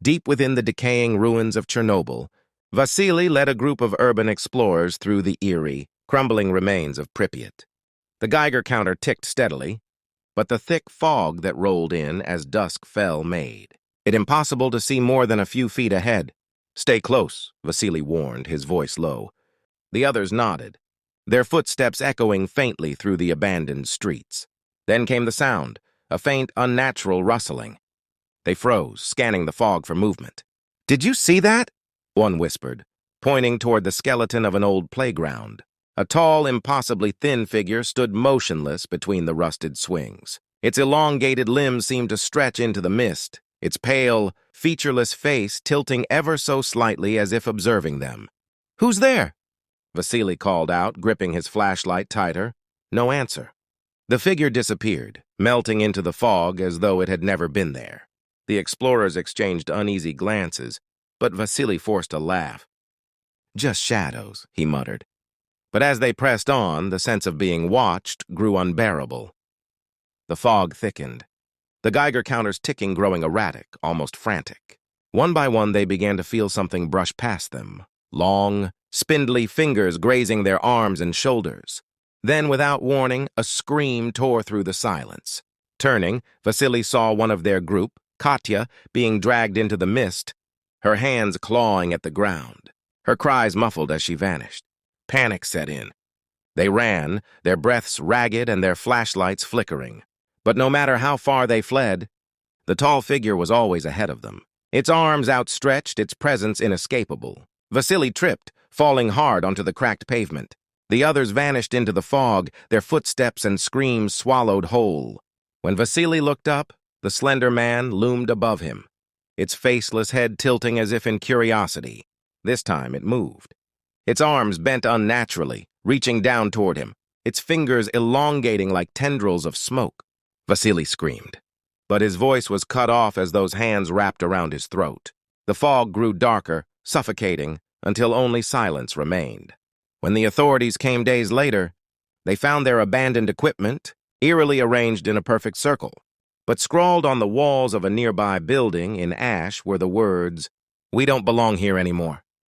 Deep within the decaying ruins of Chernobyl, Vasily led a group of urban explorers through the eerie, crumbling remains of Pripyat. The Geiger counter ticked steadily, but the thick fog that rolled in as dusk fell made it impossible to see more than a few feet ahead. "Stay close," Vasily warned, his voice low. The others nodded, their footsteps echoing faintly through the abandoned streets. Then came the sound, a faint, unnatural rustling. They froze, scanning the fog for movement. "Did you see that?" one whispered, pointing toward the skeleton of an old playground. A tall, impossibly thin figure stood motionless between the rusted swings. Its elongated limbs seemed to stretch into the mist, its pale, featureless face tilting ever so slightly as if observing them. "Who's there?" Vasily called out, gripping his flashlight tighter. No answer. The figure disappeared, melting into the fog as though it had never been there. The explorers exchanged uneasy glances, but Vasily forced a laugh. "Just shadows," he muttered. But as they pressed on, the sense of being watched grew unbearable. The fog thickened, the Geiger counters ticking growing erratic, almost frantic. One by one, they began to feel something brush past them, long, spindly fingers grazing their arms and shoulders. Then, without warning, a scream tore through the silence. Turning, Vasily saw one of their group, Katya, being dragged into the mist, her hands clawing at the ground. Her cries muffled as she vanished. Panic set in. They ran, their breaths ragged and their flashlights flickering. But no matter how far they fled, the tall figure was always ahead of them, its arms outstretched, its presence inescapable. Vasily tripped, falling hard onto the cracked pavement. The others vanished into the fog, their footsteps and screams swallowed whole. When Vasily looked up, the slender man loomed above him, its faceless head tilting as if in curiosity. This time it moved. Its arms bent unnaturally, reaching down toward him, its fingers elongating like tendrils of smoke. Vasily screamed, but his voice was cut off as those hands wrapped around his throat. The fog grew darker, suffocating, until only silence remained. When the authorities came days later, they found their abandoned equipment, eerily arranged in a perfect circle. But scrawled on the walls of a nearby building in ash were the words, "We don't belong here anymore."